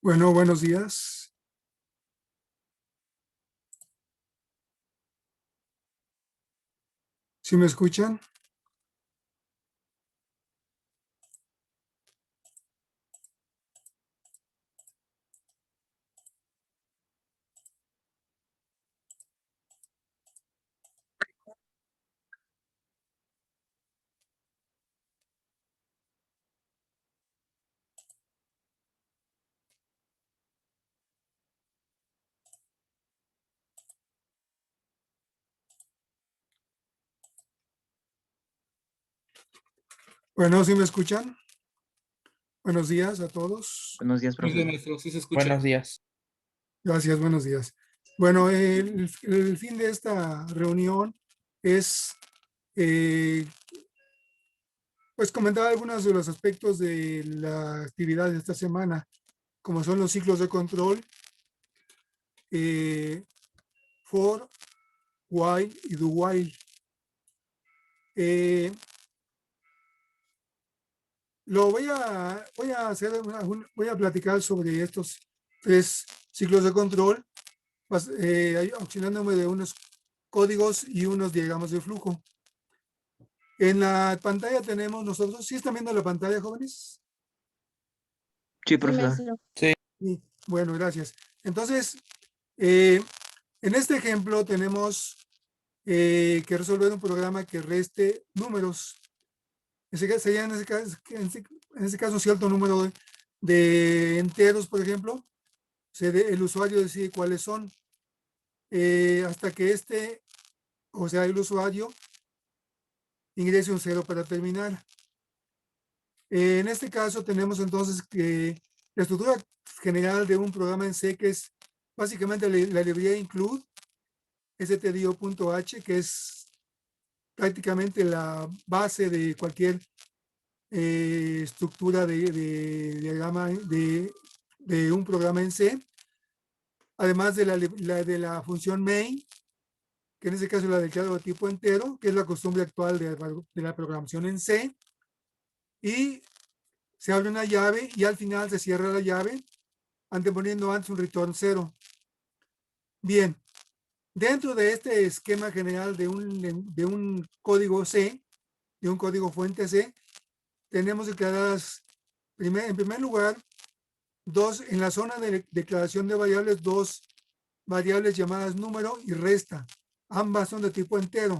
Bueno, buenos días. ¿Sí me escuchan? Bueno, ¿sí me escuchan? Buenos días a todos. Buenos días, Buenos días, profe. maestro. Sí se escucha. Buenos días. Gracias, buenos días. Bueno, el fin de esta reunión es, eh, pues, comentar algunos de los aspectos de la actividad de esta semana, como son los ciclos de control, eh, for, while y do while. Eh, voy a platicar sobre estos tres ciclos de control, auxiliándome de unos códigos y unos diagramas de flujo. En la pantalla tenemos nosotros, ¿sí están viendo la pantalla, jóvenes? Sí, Sí, profesor. maestro. Sí, bueno, gracias. Entonces, en este ejemplo tenemos que resolver un programa que reste números. Sería en ese caso cierto número de enteros, por ejemplo. El usuario decide cuáles son, hasta que o sea, el usuario ingrese un cero para terminar. En este caso tenemos entonces que la estructura general de un programa en C, que es básicamente la librería include stdio.h, que es prácticamente la base de cualquier estructura de diagrama de un programa en C, además de de la función main, que en este caso es la del claro de tipo entero, que es la costumbre actual de la programación en C, y se abre una llave y al final se cierra la llave, anteponiendo antes un return 0. Bien, dentro de este esquema general de un código C, de un código fuente C, tenemos declaradas, en primer lugar, en la zona de declaración de variables, dos variables llamadas número y resta. Ambas son de tipo entero.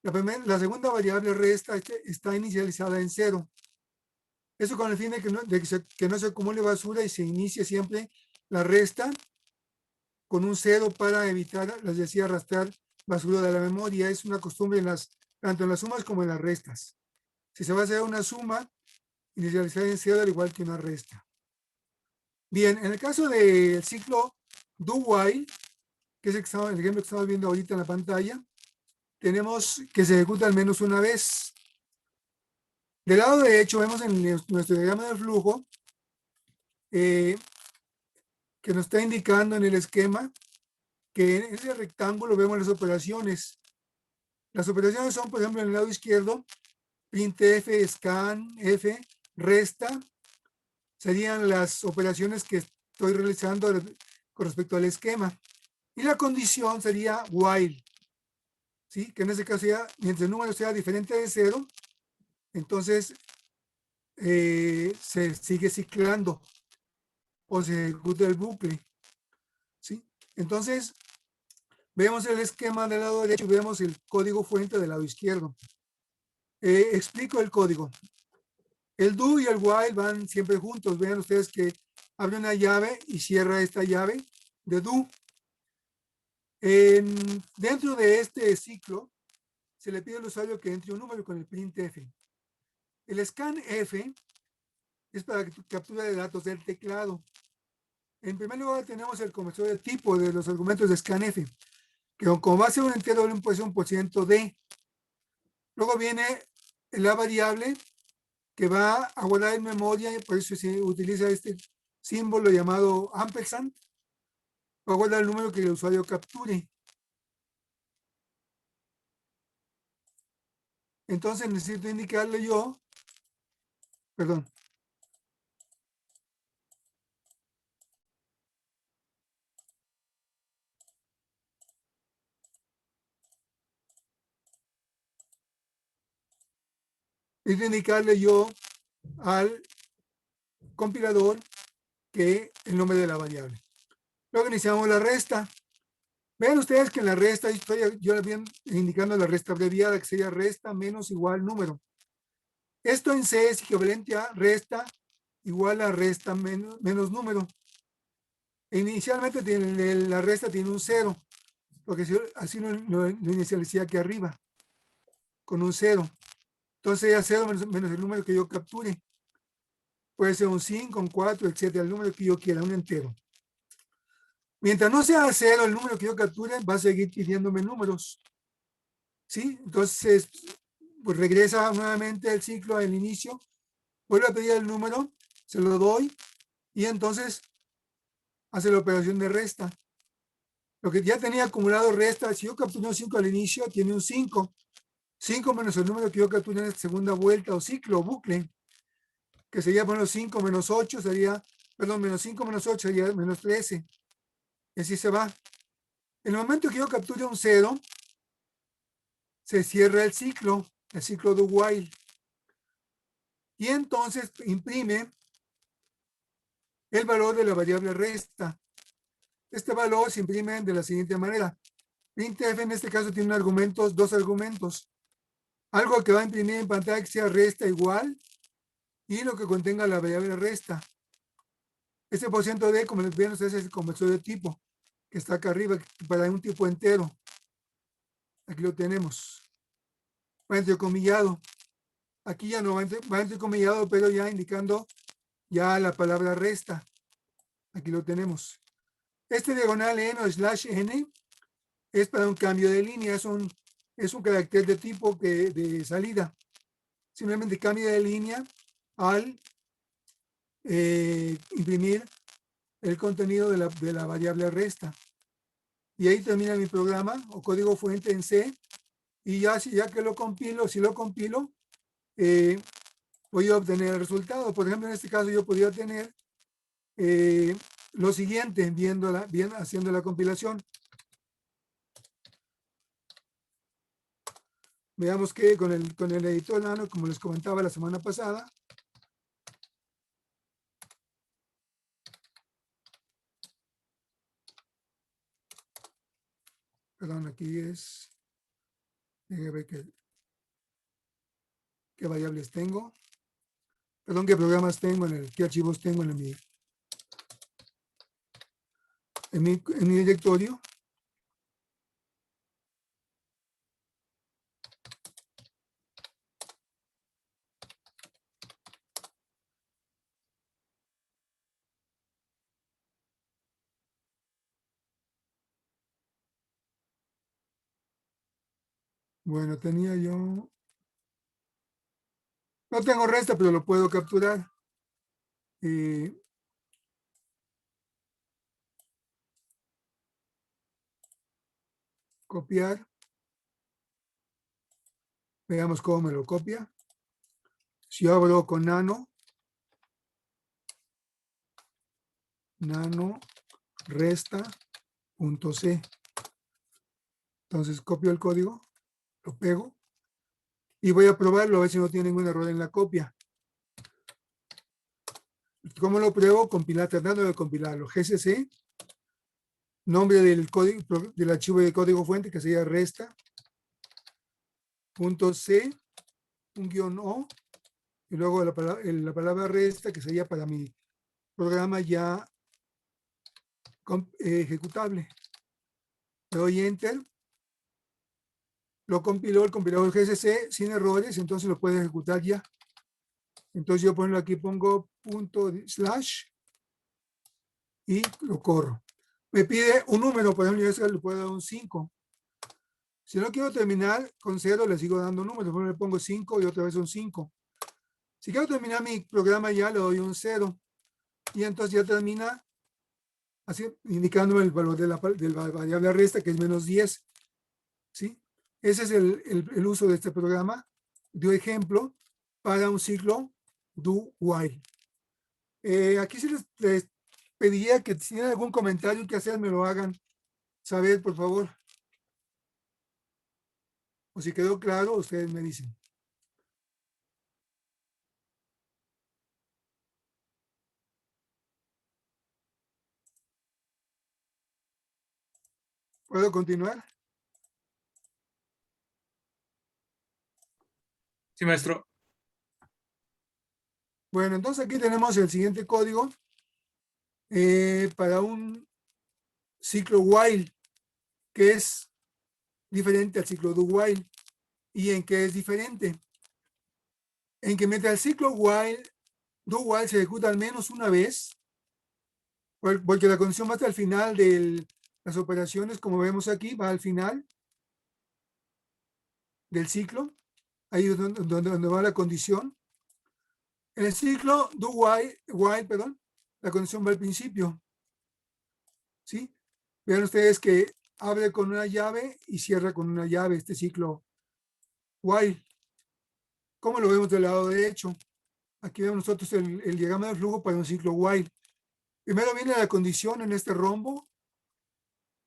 La segunda variable resta está inicializada en 0. Eso con el fin de que no se acumule basura y se inicie siempre la resta con un 0 para evitar, les decía, arrastrar basura de la memoria. Es una costumbre tanto en las sumas como en las restas. Si se va a hacer una suma, inicializar en 0 al igual que una resta. Bien, en el caso del ciclo do while, que es el ejemplo que estamos viendo ahorita en la pantalla, tenemos que se ejecuta al menos una vez. Del lado derecho vemos en nuestro diagrama de flujo que nos está indicando en el esquema que en ese rectángulo vemos las operaciones. Las operaciones son, por ejemplo, en el lado izquierdo, printf, scanf, resta, serían las operaciones que estoy realizando con respecto al esquema. Y la condición sería while, ¿sí? Que en ese caso sería, mientras el número sea diferente de 0, entonces se sigue ciclando o se ejecuta el bucle, ¿sí? Entonces, vemos el esquema del lado derecho y vemos el código fuente del lado izquierdo. Explico el código. El do y el while van siempre juntos. Vean ustedes que abre una llave y cierra esta llave de do. Dentro de este ciclo, se le pide al usuario que entre un número con el printf. El scanf es para captura de datos del teclado. En primer lugar, tenemos el conversor de tipo de los argumentos de scanf, que como va a ser un entero, puede ser un %d. Luego viene la variable que va a guardar en memoria, y por eso se utiliza este símbolo llamado ampersand, va a guardar el número que el usuario capture. Entonces necesito indicarle yo, perdón, es indicarle yo al compilador que el nombre de la variable. Luego iniciamos la resta. Vean ustedes que en la resta estoy yo bien indicando la resta abreviada, que sería resta menos igual número. Esto en C es equivalente a resta igual a resta menos número. Inicialmente la resta tiene un 0, porque así lo inicialicé aquí arriba, con un 0. Entonces ya 0 menos el número que yo capture. Puede ser un 5, un 4, etcétera, el número que yo quiera, un entero. Mientras no sea 0 el número que yo capture, va a seguir pidiéndome números. ¿Sí? Entonces, pues regresa nuevamente el ciclo al inicio, vuelve a pedir el número, se lo doy, y entonces hace la operación de resta. Lo que ya tenía acumulado resta, si yo capturé un 5 al inicio, tiene un 5. 5 menos el número que yo capturé en esta segunda vuelta o ciclo o bucle, que sería, bueno, 5 menos 8 sería, perdón, menos 5 menos 8 sería menos 13. Y así se va. En el momento que yo capture un 0, se cierra el ciclo do while. Y entonces imprime el valor de la variable resta. Este valor se imprime de la siguiente manera. Printf en este caso tiene dos argumentos. Algo que va a imprimir en pantalla que sea resta igual y lo que contenga la variable resta. Este %d, como les ven ustedes, es el conversor de tipo que está acá arriba para un tipo entero. Aquí lo tenemos. Va entrecomillado. Aquí ya no va entrecomillado, pero ya indicando ya la palabra resta. Aquí lo tenemos. Este diagonal n o slash n es para un cambio de línea, es un carácter de tipo de salida. Simplemente cambia de línea al imprimir el contenido de la variable resta. Y ahí termina mi programa o código fuente en C. Y ya que lo compilo, si lo compilo, voy a obtener el resultado. Por ejemplo, en este caso yo podría tener lo siguiente, haciendo la compilación. Veamos que con el editor Nano, como les comentaba la semana pasada, perdón, aquí es, déjenme ver qué variables tengo, perdón, qué programas tengo, qué archivos tengo en mi directorio. Bueno, tenía yo, no tengo resta, pero lo puedo capturar. Copiar. Veamos cómo me lo copia. Si yo abro con nano resta.c. Entonces copio el código, lo pego y voy a probarlo a ver si no tiene ningún error en la copia. ¿Cómo lo pruebo? Tratando de compilarlo. GCC, nombre del código, del archivo de código fuente que sería resta.c, un guión O, y luego la palabra resta que sería para mi programa ya ejecutable. Le doy enter. Lo compiló el compilador GCC sin errores, entonces lo puede ejecutar ya. Entonces yo pongo ./ y lo corro. Me pide un número, por ejemplo, yo le puedo dar un 5. Si no quiero terminar con 0, le sigo dando números. Por ejemplo, le pongo 5 y otra vez un 5. Si quiero terminar mi programa ya, le doy un 0. Y entonces ya termina así, indicándome el valor de la variable resta, que es menos 10. ¿Sí? Ese es el uso de este programa de ejemplo para un ciclo do while. Aquí sí les pediría que si tienen algún comentario que hacer, me lo hagan saber, por favor. O si quedó claro, ustedes me dicen. ¿Puedo continuar? Sí, maestro. Bueno, entonces aquí tenemos el siguiente código para un ciclo while, que es diferente al ciclo do while. ¿Y en qué es diferente? En que mientras el ciclo while, do while se ejecuta al menos una vez, porque la condición va hasta el final de las operaciones, como vemos aquí, va al final del ciclo, ahí es donde va la condición. En el ciclo do while, perdón, la condición va al principio, ¿sí? Vean ustedes que abre con una llave y cierra con una llave este ciclo while. ¿Cómo lo vemos del lado derecho? Aquí vemos nosotros el diagrama de flujo para un ciclo while. Primero viene la condición en este rombo.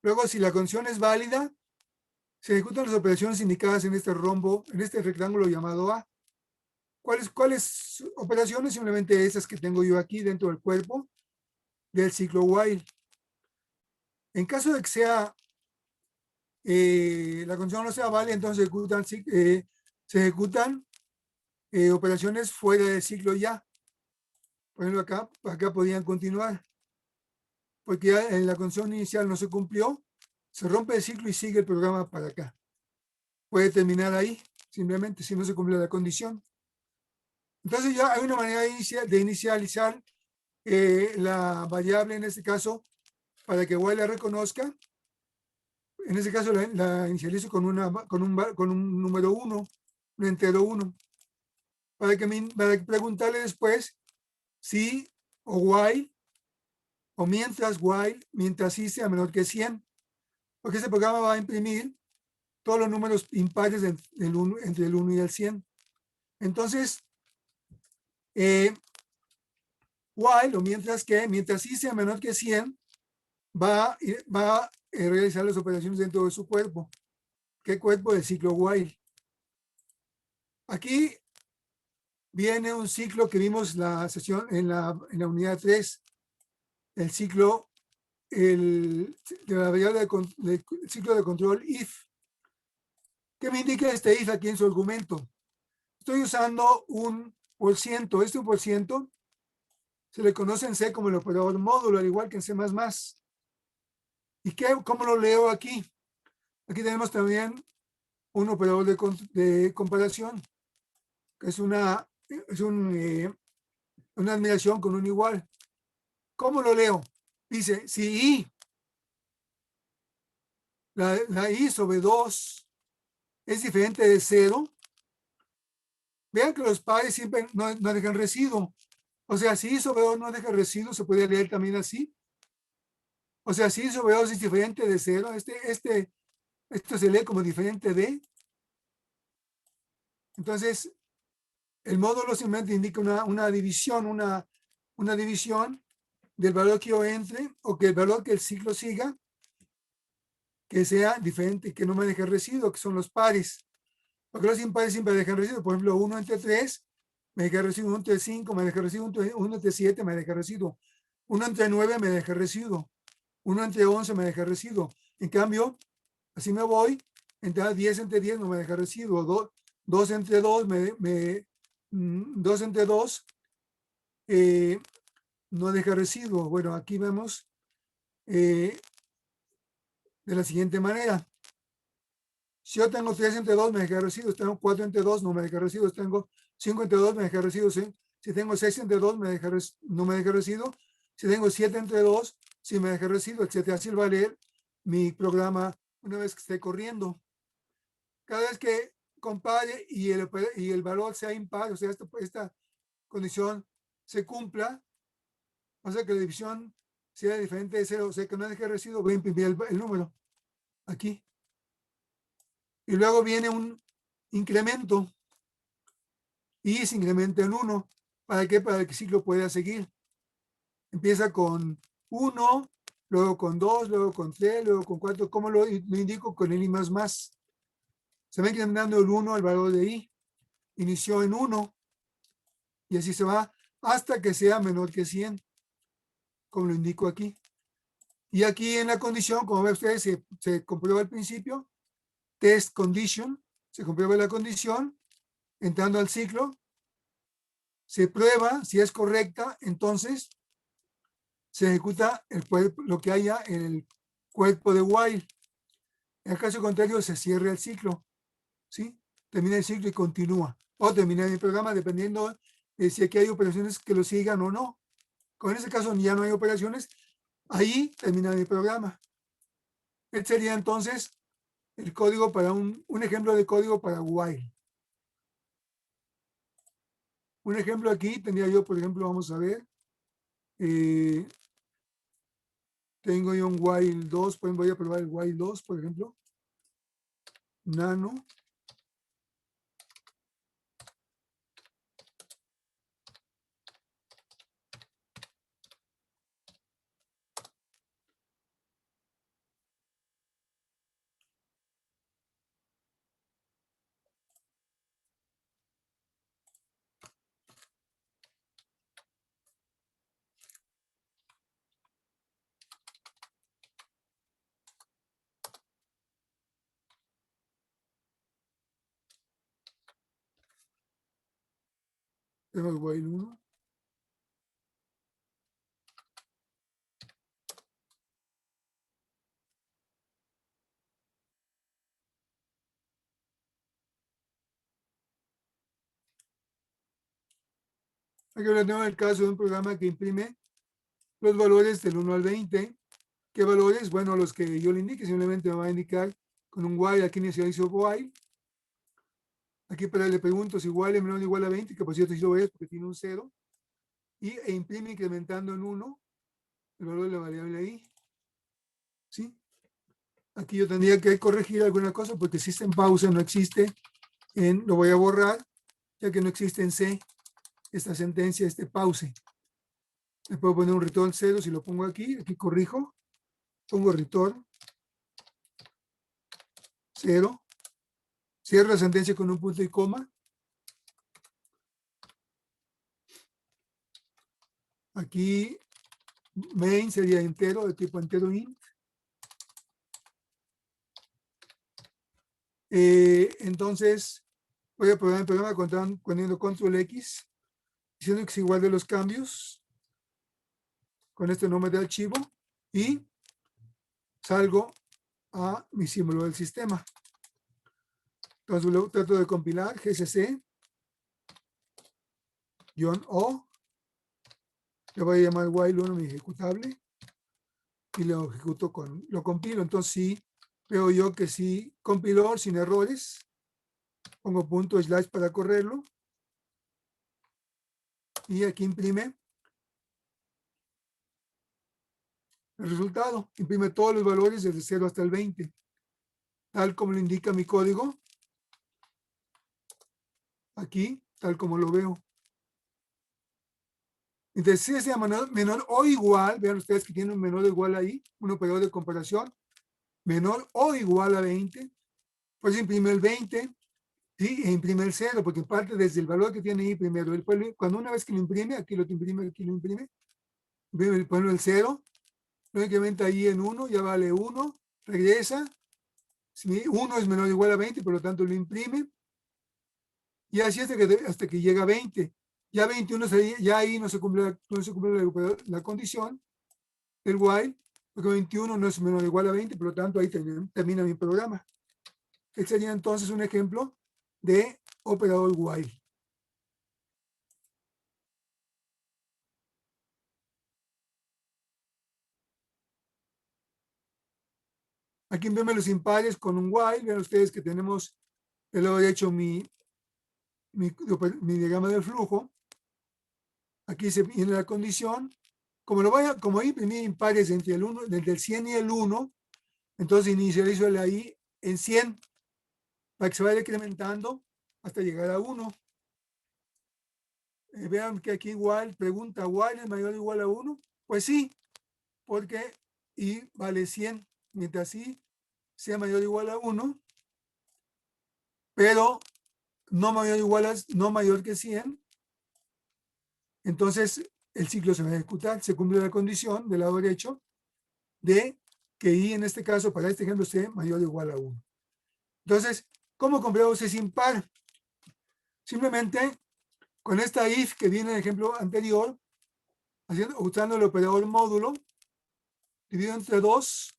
Luego, si la condición es válida, se ejecutan las operaciones indicadas en este rombo, en este rectángulo llamado A. ¿Cuáles operaciones? Simplemente esas que tengo yo aquí dentro del cuerpo del ciclo while. En caso de que sea la condición no sea válida, entonces se ejecutan operaciones fuera del ciclo ya. Por ejemplo, acá podían continuar, porque ya en la condición inicial no se cumplió, se rompe el ciclo y sigue el programa para acá. Puede terminar ahí, simplemente si no se cumple la condición. Entonces ya hay una manera de inicializar la variable, en este caso, para que while la reconozca. En este caso la inicializo con un número 1, un entero 1, para preguntarle después si o while, o mientras i sea menor que 100, porque este programa va a imprimir todos los números impares entre el 1 y el 100. Entonces, while, o mientras i sea menor que 100, va a realizar las operaciones dentro de su cuerpo. ¿Qué cuerpo? Del ciclo while. Aquí viene un ciclo que vimos la sesión en la unidad 3, el ciclo de la variable del ciclo de control if. ¿Qué me indica este if aquí en su argumento? Estoy usando un por ciento. Este por ciento se le conoce en C como el operador módulo, al igual que en C++. ¿Y cómo lo leo aquí? Aquí tenemos también un operador de comparación, que es una admiración con un igual. ¿Cómo lo leo? Dice, si i, la i sobre 2 es diferente de 0, vean que los pares siempre no dejan residuo. O sea, si i sobre 2 no deja residuo, se puede leer también así. O sea, si i sobre 2 es diferente de 0, esto se lee como diferente de. Entonces, el módulo simplemente indica una división, una división del valor que yo entre, o que el valor que el ciclo siga, que sea diferente, que no me deje residuo, que son los pares. Porque los impares siempre dejan residuo. Por ejemplo, 1 entre 3 me deja residuo, 1 entre 5 me deja residuo, 1 entre 7 me deja residuo, 1 entre 9 me deja residuo, 1 entre 11 me deja residuo. En cambio, así me voy, 10 entre 10 no me deja residuo, 2 entre 2 2 entre 2 no deja residuo. Bueno, aquí vemos de la siguiente manera. Si yo tengo 3 entre 2 me deja residuos, tengo 4 entre 2 no me deja residuos, tengo 5 entre 2 me deja residuos, ¿sí? Si tengo 6 entre 2 no me deja residuo, si tengo 7 entre 2 sí me deja residuo, etcétera. Así va a leer mi programa una vez que esté corriendo. Cada vez que compare y el valor sea impar, o sea, esta condición se cumpla, o sea que la división sea diferente de 0, o sea que no deje residuo, voy a imprimir el número aquí. Y luego viene un incremento y se incrementa en 1. ¿Para qué? Para que el ciclo pueda seguir. Empieza con 1, luego con 2, luego con 3, luego con 4. ¿Cómo lo indico? Con el i más más. Se va incrementando el 1 al valor de i. Inició en 1 y así se va hasta que sea menor que 100, como lo indico aquí. Y aquí en la condición, como ven ustedes, se comprueba al principio, test condition, se comprueba la condición, entrando al ciclo, se prueba si es correcta, entonces se ejecuta lo que haya en el cuerpo de while. En el caso contrario, se cierra el ciclo, ¿sí? Termina el ciclo y continúa. O termina el programa dependiendo de si aquí hay operaciones que lo sigan o no. Con ese caso ya no hay operaciones, ahí termina mi programa. Este sería entonces el código para un ejemplo de código para while. Un ejemplo aquí tendría yo, por ejemplo, vamos a ver, tengo yo un while 2, pues voy a probar el while 2, por ejemplo, nano, tengo el while 1. Aquí ahora tengo el caso de un programa que imprime los valores del 1 al 20. ¿Qué valores? Bueno, los que yo le indique, simplemente me va a indicar con un while, aquí inicializo while. Aquí para le pregunto si while es menor o igual a 20, que por cierto sí lo es porque tiene un 0. E imprime incrementando en 1 el valor de la variable ahí. ¿Sí? Aquí yo tendría que corregir alguna cosa porque system pause no existe lo voy a borrar, ya que no existe en C esta sentencia, este pause. Le puedo poner un return 0 si lo pongo aquí corrijo, pongo return 0, cierro la sentencia con un punto y coma. Aquí main sería entero, de tipo entero int. Entonces, voy a programar el programa poniendo control X, diciendo que es igual de los cambios con este nombre de archivo y salgo a mi símbolo del sistema. Entonces luego trato de compilar gcc-o, le voy a llamar while1 mi ejecutable y lo ejecuto lo compilo. Entonces sí, veo yo que sí compiló sin errores. Pongo punto slash para correrlo y aquí imprime el resultado. Imprime todos los valores desde 0 hasta el 20, tal como lo indica mi código. Aquí, tal como lo veo. Entonces, si es menor o igual, vean ustedes que tiene un menor o igual ahí, un operador de comparación, menor o igual a 20, pues imprime el 20, ¿sí? E imprime el 0, porque parte desde el valor que tiene ahí primero. Cuando una vez que lo imprime, aquí lo imprime, pone el 0, lo incrementa ahí en 1, ya vale 1, regresa, si 1 es menor o igual a 20, por lo tanto lo imprime, y así hasta que llega a 20. Ya 21, ya ahí no se cumple la condición del while, porque 21 no es menor o igual a 20, por lo tanto ahí termina mi programa. Este sería entonces un ejemplo de operador while. Aquí envíame los impares con un while. Vean ustedes que tenemos el lado derecho mi diagrama del flujo. Aquí se viene la condición. Como ahí imprimí impares entre el 1, desde el 100 y el 1, entonces inicializo el ahí en 100 para que se vaya incrementando hasta llegar a 1. Vean que aquí igual, pregunta, ¿while es mayor o igual a 1? Pues sí, porque y vale 100, mientras sí sea mayor o igual a 1, pero no mayor que 100, entonces el ciclo se va a ejecutar, se cumple la condición del lado derecho, de que i en este caso, para este ejemplo, sea mayor o igual a 1. Entonces, ¿cómo comprobamos si es impar? Simplemente con esta if que viene en el ejemplo anterior, usando el operador módulo, dividido entre 2,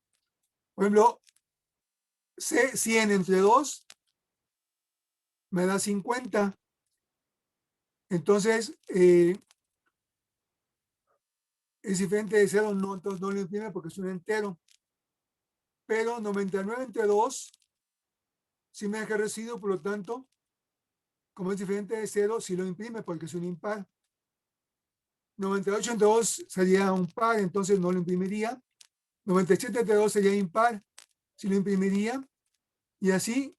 por ejemplo, C 100 entre 2 me da 50. Entonces, es diferente de 0, no, entonces no lo imprime porque es un entero. Pero 99 entre 2 sí me deja residuo, por lo tanto, como es diferente de 0, sí lo imprime porque es un impar. 98 entre 2 sería un par, entonces no lo imprimiría. 97 entre 2 sería impar, sí lo imprimiría. Y así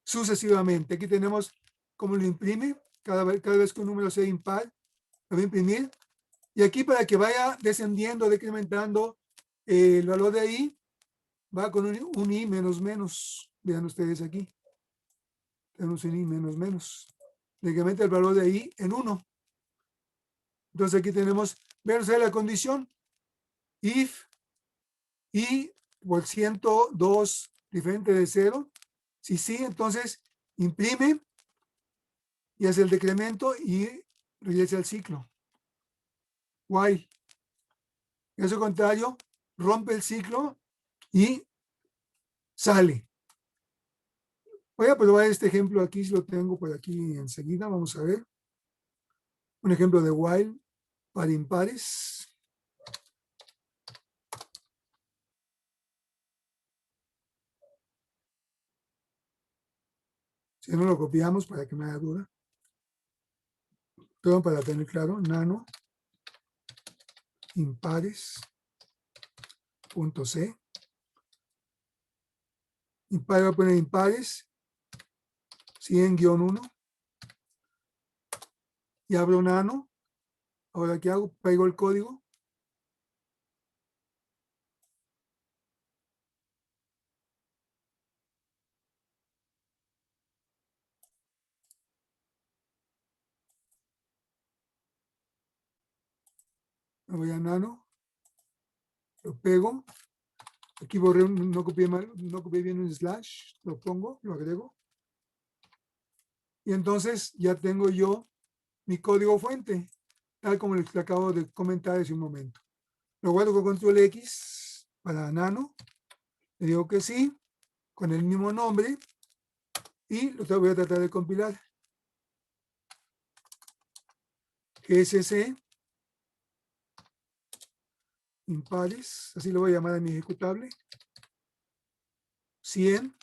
sucesivamente. Aquí tenemos cómo lo imprime. Cada vez que un número sea impar, lo va a imprimir. Y aquí para que vaya descendiendo, decrementando el valor de i, va con un i menos menos. Vean ustedes aquí. Tenemos un i menos menos. Decrementa el valor de i en 1. Entonces aquí tenemos, vean ustedes la condición. If i por 102 diferente de 0. Si sí, entonces imprime y hace el decremento y regresa al ciclo. While. En caso contrario, rompe el ciclo y sale. Voy a probar este ejemplo aquí, si lo tengo por aquí enseguida. Vamos a ver. Un ejemplo de while para impares. Si no lo copiamos para que me haga duda. Perdón, para tener claro, nano impares.c. Impar va a poner impares 100-1 y abro nano. Ahora, ¿qué hago? Pego el código. Me voy a nano. Lo pego. Aquí borré, no copié mal, no copié bien un slash. Lo pongo, lo agrego. Y entonces ya tengo yo mi código fuente, tal como les acabo de comentar hace un momento. Lo guardo con control X para nano. Le digo que sí, con el mismo nombre. Y lo voy a tratar de compilar. GSC impares, así lo voy a llamar a mi ejecutable. 100-1.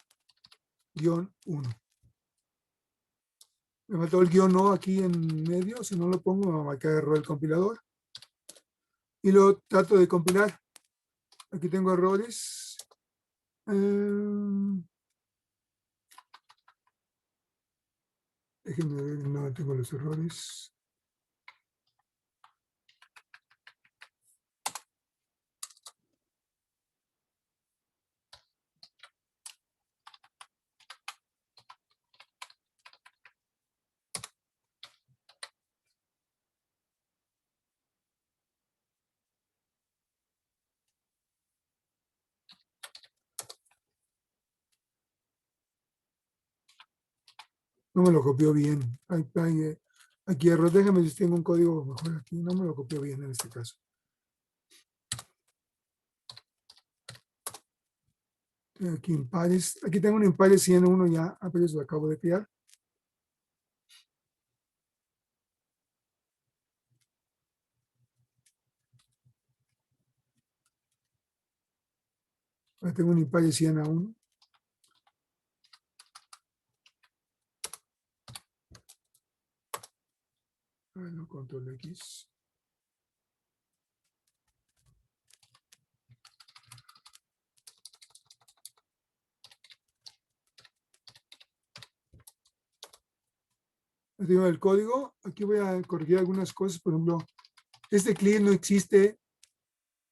Me faltó el guión no aquí en medio, si no lo pongo me va a marcar error el compilador. Y lo trato de compilar. Aquí tengo errores. Déjenme ver, no tengo los errores. No me lo copió bien. Aquí error. Déjame ver si tengo un código mejor aquí. No me lo copió bien en este caso. Aquí impares. Aquí tengo un impares 101 ya. Apenas lo acabo de crear. Ahora tengo un impares 100 a 1. Bueno, control X. Tengo el código. Aquí voy a corregir algunas cosas. Por ejemplo, este clear no existe.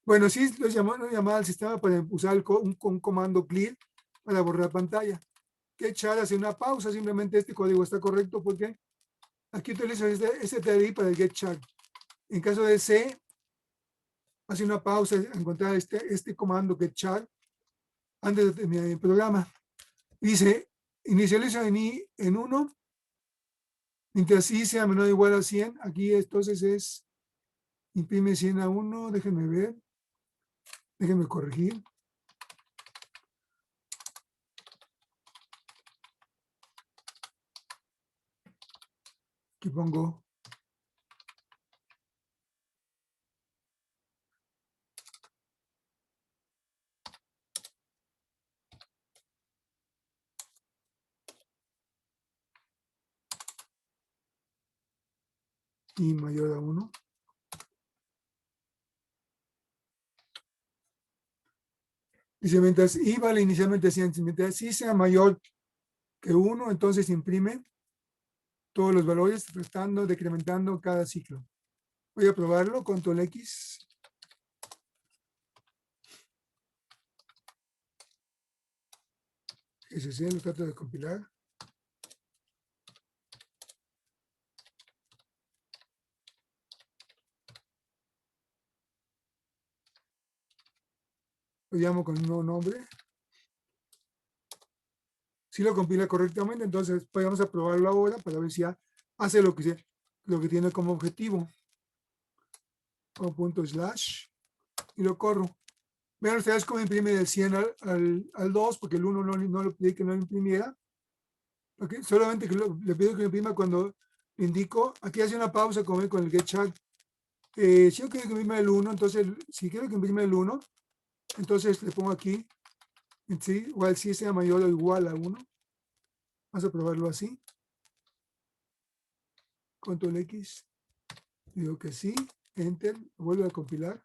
Bueno, sí lo llamaba al sistema para usar un comando clear para borrar pantalla. Que echar hace una pausa. Simplemente este código está correcto porque aquí utilizo este TRI para el get char. En caso de C, hace una pausa a encontrar este comando get char antes de terminar el programa. Dice, inicializa en 1, mientras i sea menor o igual a 100. Aquí entonces es, imprime 100 a 1, déjenme ver, déjenme corregir. Aquí pongo i mayor a 1. Dice, mientras i vale inicialmente 100, mientras i sea mayor que 1, entonces imprime todos los valores, restando, decrementando cada ciclo. Voy a probarlo, control X. Ese lo trato de compilar. Lo llamo con un nuevo nombre. Si lo compila correctamente, entonces vamos a probarlo ahora para ver si hace lo que tiene como objetivo. Pongo punto slash y lo corro. Vean ustedes cómo imprime del 100 al 2, porque el 1 no le pedí que no lo imprimiera. Okay. Solamente que le pido que lo imprima cuando le indico. Aquí hace una pausa como con el get chat. Si yo quiero que imprima el 1, entonces, si quiero que imprima el 1, entonces le pongo aquí, ¿sí? Igual si sea mayor o igual a 1. Vamos a probarlo así. Control X. Digo que sí. Enter. Vuelvo a compilar.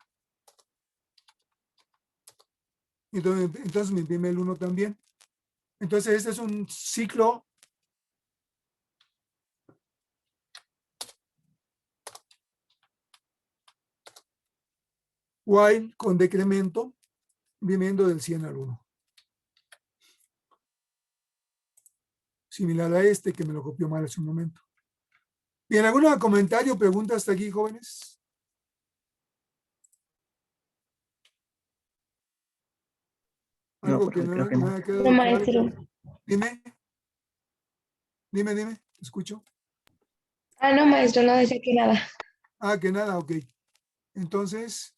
Entonces me imprime el 1 también. Entonces este es un ciclo while con decremento, viniendo del 100 al 1. Similar a este que me lo copió mal hace un momento. Bien, ¿algún comentario o pregunta hasta aquí, jóvenes? Algo No, que profe, creo que no no. haya quedado No, claro. maestro. Dime, te escucho. No, maestro, no decía que nada. Que nada, ok. Entonces,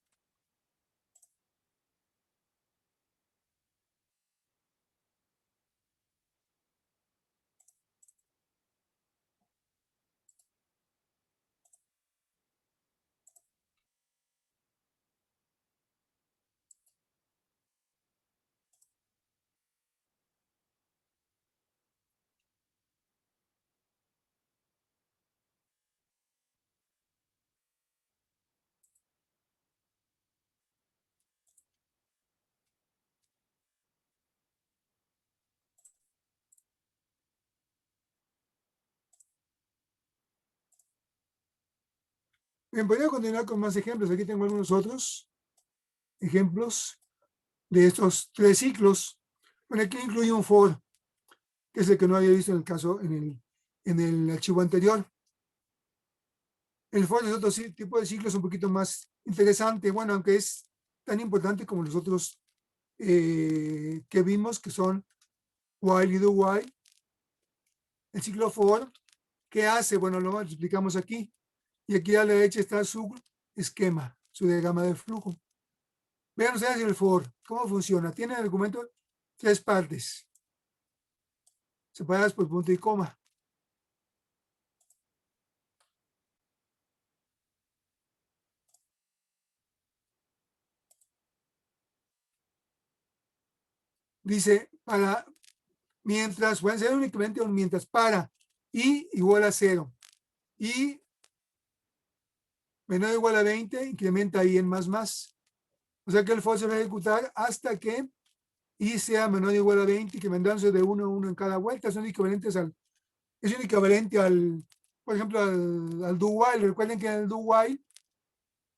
bien, voy a continuar con más ejemplos. Aquí tengo algunos otros ejemplos de estos 3 ciclos. Bueno, aquí incluye un for, que es el que no había visto en el caso, en el archivo anterior. El for es otro tipo de ciclos un poquito más interesante, bueno, aunque es tan importante como los otros que vimos, que son while y do while. El ciclo for, ¿qué hace? Bueno, lo explicamos aquí. Y aquí a la derecha está su esquema, su diagrama de flujo. Vean ustedes el for, ¿cómo funciona? Tiene el argumento 3 partes, separadas por punto y coma. Dice, mientras, pueden ser únicamente un mientras para i igual a 0. Y menor o igual a 20, incrementa i en más. O sea que el for se va a ejecutar hasta que i sea menor o igual a 20, incrementándose de 1 a 1 en cada vuelta. Son equivalentes es un equivalente por ejemplo, al do while. Recuerden que en el do while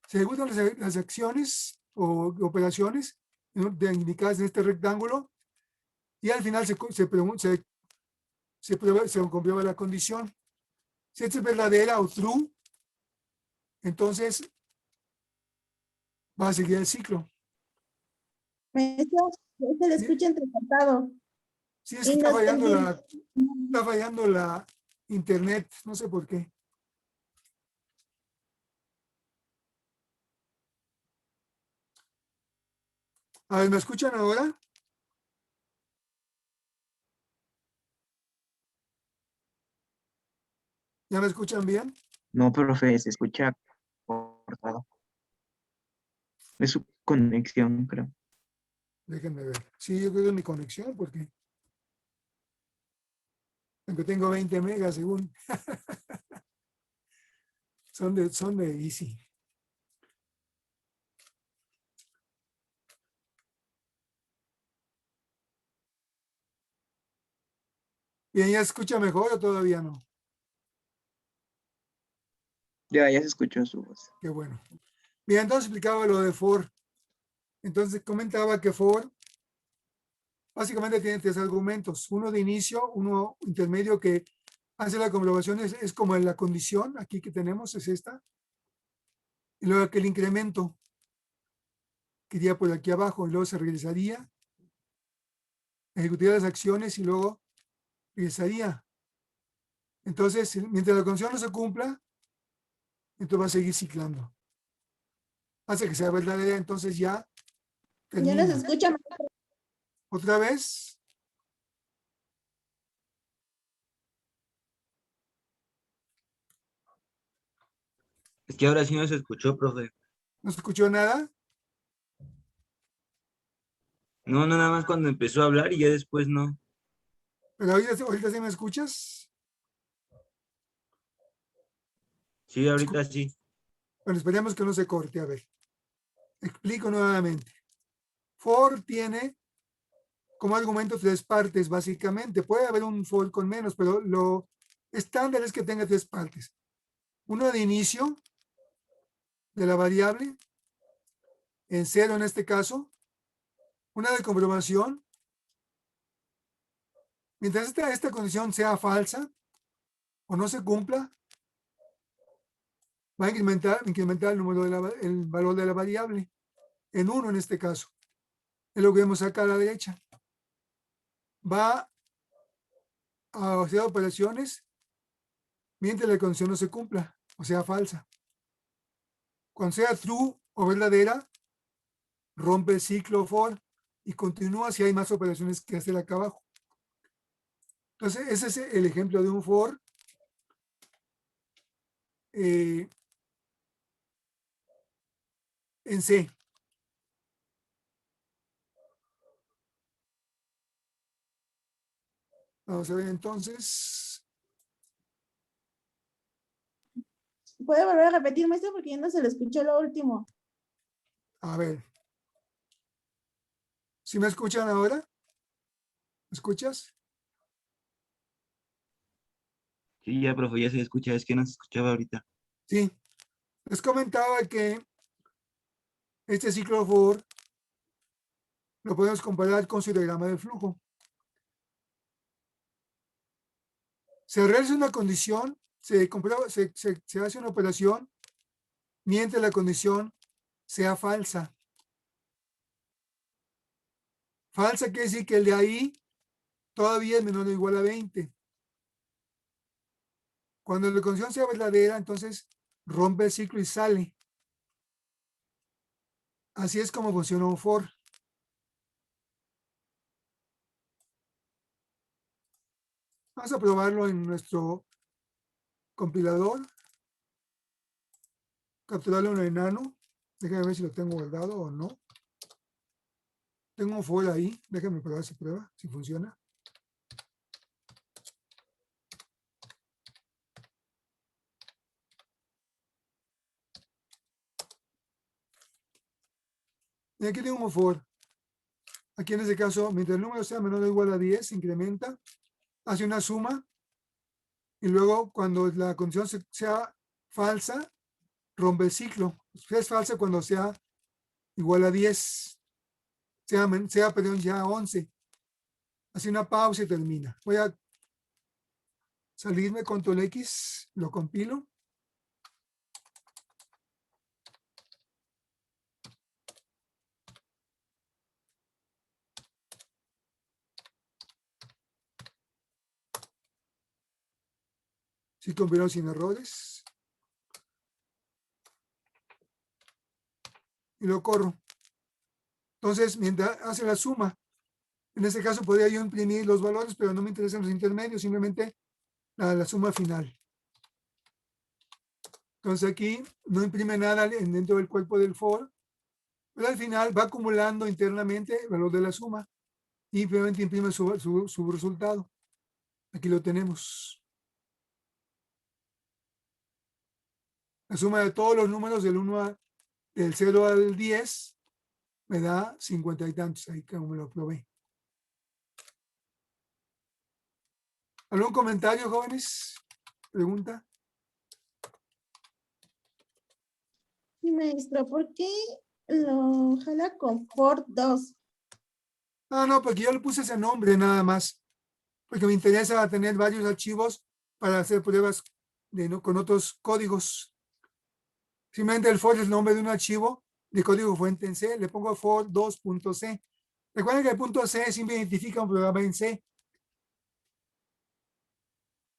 se ejecutan las acciones o operaciones, ¿no?, indicadas en este rectángulo, y al final se comprueba la condición. Si esta es verdadera o true, entonces va a seguir el ciclo. Maestro, se le Sí, escucha entrecortado sí, es que y no entendí. está fallando la internet, no sé por qué. A ver, ¿me escuchan ahora? ¿Ya me escuchan bien? No, profe, se escucha cortado. Es su conexión, creo. Déjenme ver. Sí, yo creo que es mi conexión, porque aunque tengo 20 megas según, son de Easy. Bien, ¿ya se escucha mejor o todavía no? Ya se escuchó su voz. Qué bueno. Bien, entonces explicaba lo de for. Entonces comentaba que for básicamente tiene tres argumentos. Uno de inicio, uno intermedio que hace la comprobación, es como la condición aquí que tenemos, es esta. Y luego aquel incremento que iría por aquí abajo y luego se regresaría, ejecutaría las acciones y luego regresaría. Entonces, mientras la condición no se cumpla, entonces va a seguir ciclando. Hace que sea verdadera, entonces ya Ya no se termina. escucha. Otra vez, Es que ahora sí no se escuchó, profe. no se escuchó nada. No, no, nada más cuando empezó a hablar y ya después no. Pero ahorita sí me escuchas. Sí, ahorita sí. Bueno, esperemos que no se corte. A ver, explico nuevamente. For tiene como argumento tres partes, básicamente. Puede haber un for con menos, pero lo estándar es que tenga tres partes. Uno de inicio de la variable, en cero en este caso. Una de comprobación. Mientras esta condición sea falsa o no se cumpla, va a incrementar el, número el valor de la variable en 1 en este caso. Es lo que vemos acá a la derecha. Va a hacer operaciones mientras la condición no se cumpla, o sea, falsa. Cuando sea true o verdadera, rompe el ciclo for y continúa si hay más operaciones que hacer acá abajo. Entonces, ese es el ejemplo de un for. En C. Vamos a ver entonces. ¿Puede volver a repetir, maestro? Porque ya no se le escuchó lo último. A ver. ¿Sí me escuchan ahora? ¿Me escuchas? Sí, ya, profe, ya se escucha. Es que no se escuchaba ahorita. Sí. Les comentaba que este ciclo for lo podemos comparar con su diagrama de flujo. Se realiza una condición, se hace una operación mientras la condición sea falsa. Falsa quiere decir que el de ahí todavía es menor o igual a 20. Cuando la condición sea verdadera, entonces rompe el ciclo y sale. Así es como funciona un for. Vamos a probarlo en nuestro compilador. Capturarlo en el enano. Déjame ver si lo tengo guardado o no. Tengo un for ahí. Déjame probar si prueba, si funciona. Y aquí tengo un for. Aquí en este caso, mientras el número sea menor o igual a 10, incrementa, hace una suma y luego cuando la condición sea falsa, rompe el ciclo. Es falsa cuando sea igual a 10, perdón, ya 11. Hace una pausa y termina. Voy a salirme, control X, lo compilo. Sí, compilado sin errores. Y lo corro. Entonces, mientras hace la suma, en este caso podría yo imprimir los valores, pero no me interesan los intermedios, simplemente la suma final. Entonces aquí no imprime nada dentro del cuerpo del for, pero al final va acumulando internamente el valor de la suma y simplemente imprime su resultado. Aquí lo tenemos. La suma de todos los números del 0 al 10 me da 50 y tantos, ahí como me lo probé. ¿Algún comentario, jóvenes? ¿Pregunta? Sí, maestro, ¿por qué lo jala con for 2? Ah, no, porque yo le puse ese nombre nada más, porque me interesa tener varios archivos para hacer pruebas con otros códigos. Simplemente el for es el nombre de un archivo de código fuente en C, le pongo for 2.c. Recuerden que el punto C siempre identifica un programa en C.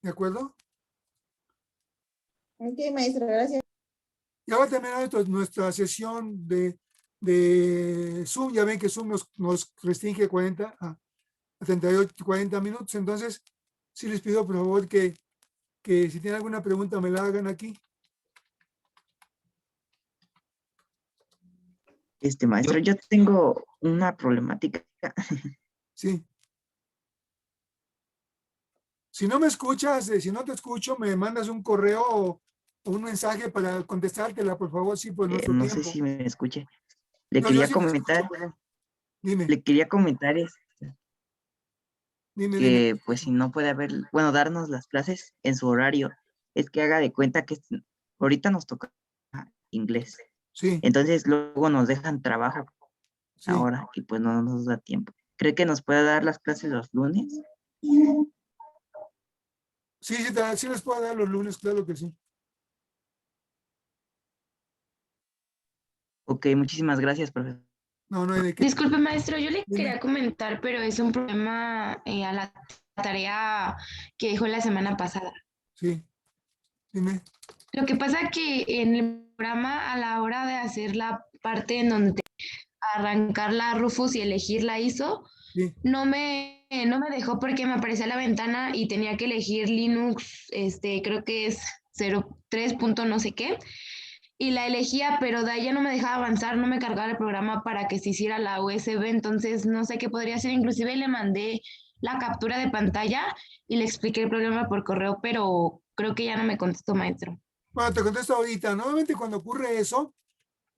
¿De acuerdo? Ok, maestro, gracias. Ya va a terminar nuestra sesión de Zoom. Ya ven que Zoom nos restringe 40 a 38, 40 minutos. Entonces, sí les pido por favor que si tienen alguna pregunta me la hagan aquí. Maestro, yo tengo una problemática. Sí. Si no me escuchas, si no te escucho, me mandas un correo o un mensaje para contestártela, por favor, sí, por nuestro No sé tiempo. si me escuche. Le No, yo quería sí te comentar, escucho, perdón. Dime, dime. que pues si no puede haber, bueno, darnos las clases en su horario, es que haga de cuenta que ahorita nos toca inglés. Sí, Entonces luego nos dejan trabajo sí. ahora y pues no nos da tiempo. ¿Cree que nos puede dar las clases los lunes? Sí, sí les puedo dar los lunes, claro que sí. Ok, muchísimas gracias, profesor. No, no hay de qué. Disculpe, maestro, yo le Dime. quería comentar, pero es un problema a la tarea que dejó la semana pasada. Sí, dime. Lo que pasa que en el programa, a la hora de hacer la parte en donde arrancar la Rufus y elegir la ISO, Sí, no me dejó porque me aparecía la ventana y tenía que elegir Linux, creo que es 03 punto no sé qué, y la elegía, pero de ahí ya no me dejaba avanzar, no me cargaba el programa para que se hiciera la USB, entonces no sé qué podría hacer, inclusive le mandé la captura de pantalla y le expliqué el problema por correo, pero creo que ya no me contestó, maestro. bueno, te contesto ahorita. Normalmente cuando ocurre eso,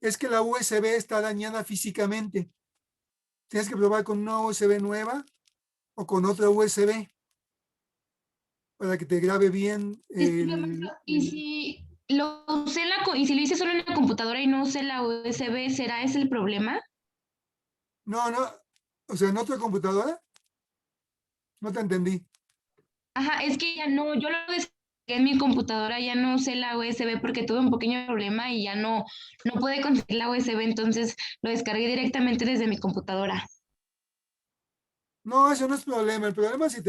es que la USB está dañada físicamente. Tienes que probar con una USB nueva o con otra USB para que te grabe bien Disculpe, maestro, y si y si lo hice solo en la computadora y no usé la USB, ¿será ese el problema? No, no, o sea, en otra computadora, no te entendí. Ajá, es que ya no, yo lo descargué en mi computadora, ya no usé la USB porque tuve un pequeño problema y ya no pude conseguir la USB, entonces lo descargué directamente desde mi computadora. No, eso no es problema. El problema es si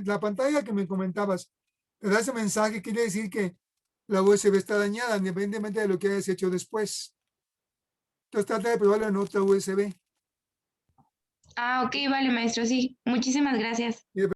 la pantalla que me comentabas te da ese mensaje, quiere decir que la USB está dañada, independientemente de lo que hayas hecho después. Entonces trata de probarlo en otra USB. Ah, ok, vale, maestro, sí. Muchísimas gracias.